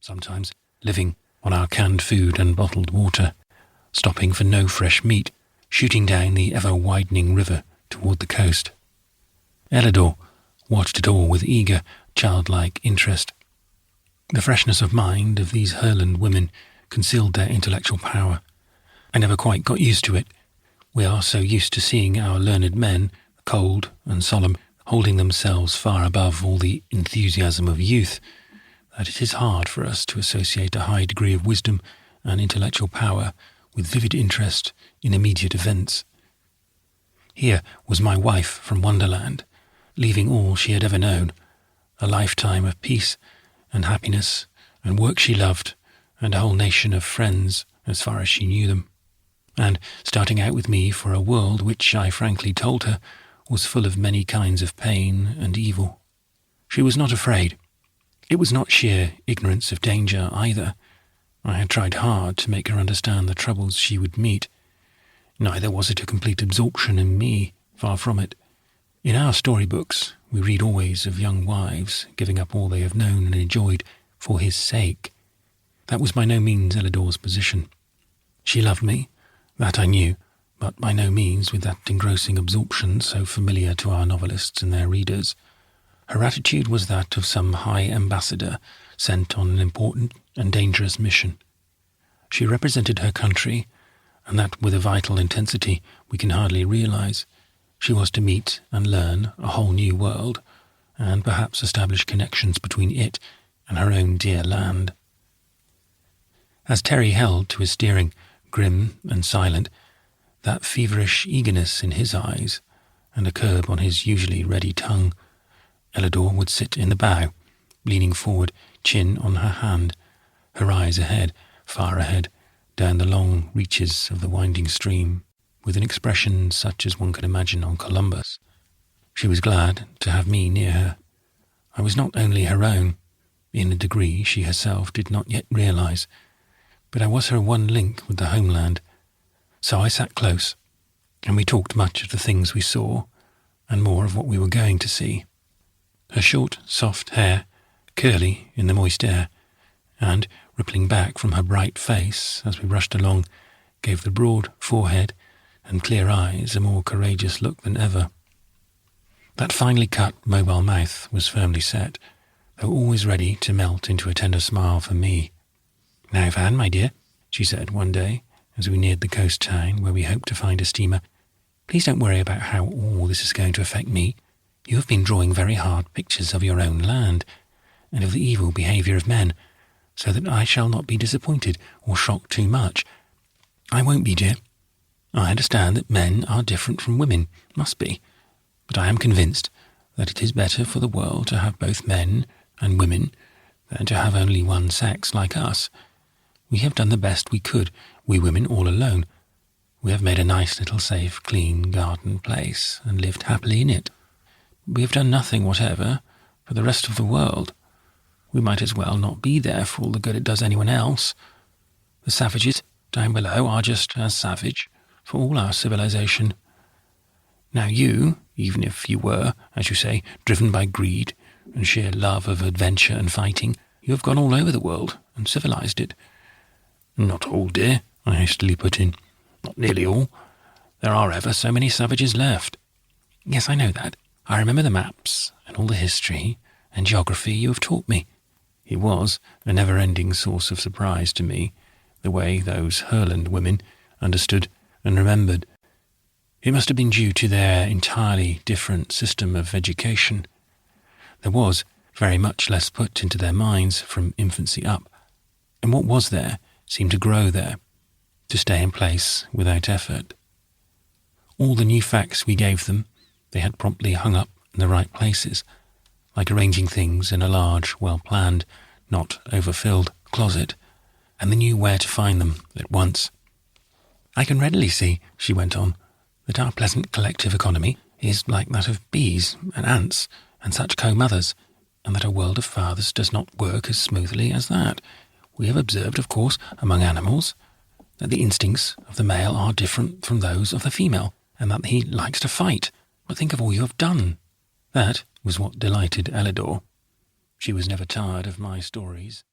sometimes living on our canned food and bottled water, stopping for no fresh meat, shooting down the ever-widening river toward the coast. Ellador watched it all with eager, childlike interest. The freshness of mind of these Herland women concealed their intellectual power. I never quite got used to it. We are so used to seeing our learned men, cold and solemn, holding themselves far above all the enthusiasm of youth, that it is hard for us to associate a high degree of wisdom and intellectual power with vivid interest in immediate events. Here was my wife from Wonderland, leaving all she had ever known, a lifetime of peace and happiness and work she loved, and a whole nation of friends as far as she knew them, and starting out with me for a world which, I frankly told her, was full of many kinds of pain and evil. She was not afraid. It was not sheer ignorance of danger either. I had tried hard to make her understand the troubles she would meet. Neither was it a complete absorption in me, far from it. In our storybooks, we read always of young wives giving up all they have known and enjoyed for his sake. That was by no means Ellador's position. She loved me, that I knew, but by no means with that engrossing absorption so familiar to our novelists and their readers. Her attitude was that of some high ambassador sent on an important and dangerous mission. She represented her country, and that with a vital intensity we can hardly realize. She was to meet and learn a whole new world, and perhaps establish connections between it and her own dear land. As Terry held to his steering, grim and silent, that feverish eagerness in his eyes, and a curb on his usually ready tongue, Ellador would sit in the bow, leaning forward, chin on her hand, her eyes ahead, far ahead, down the long reaches of the winding stream, with an expression such as one could imagine on Columbus. She was glad to have me near her. I was not only her own, in a degree she herself did not yet realize, but I was her one link with the homeland. So I sat close, and we talked much of the things we saw, and more of what we were going to see. Her short, soft hair, curly in the moist air, and rippling back from her bright face as we rushed along, gave the broad forehead and clear eyes a more courageous look than ever. That finely cut, mobile mouth was firmly set, though always ready to melt into a tender smile for me. "Now, Van, my dear," she said one day, as we neared the coast town where we hoped to find a steamer, "please don't worry about how all this is going to affect me. You have been drawing very hard pictures of your own land, and of the evil behaviour of men, so that I shall not be disappointed or shocked too much. I won't be, dear. I understand that men are different from women, must be, but I am convinced that it is better for the world to have both men and women than to have only one sex like us. We have done the best we could, we women all alone. We have made a nice little safe, clean garden place, and lived happily in it. We have done nothing whatever for the rest of the world. We might as well not be there for all the good it does anyone else. The savages down below are just as savage, for all our civilization. Now you, even if you were, as you say, driven by greed and sheer love of adventure and fighting, you have gone all over the world and civilized it." "Not all, dear," I hastily put in. "Not nearly all. There are ever so many savages left." "Yes, I know that. I remember the maps and all the history and geography you have taught me." It was a never-ending source of surprise to me, the way those Herland women understood and remembered. It must have been due to their entirely different system of education. There was very much less put into their minds from infancy up, and what was there seemed to grow there, to stay in place without effort. All the new facts we gave them, they had promptly hung up in the right places, like arranging things in a large, well-planned, not overfilled closet, and they knew where to find them at once. "I can readily see," she went on, "that our pleasant collective economy is like that of bees and ants and such co-mothers, and that a world of fathers does not work as smoothly as that. We have observed, of course, among animals, that the instincts of the male are different from those of the female, and that he likes to fight. But think of all you have done." That was what delighted Ellador. She was never tired of my stories.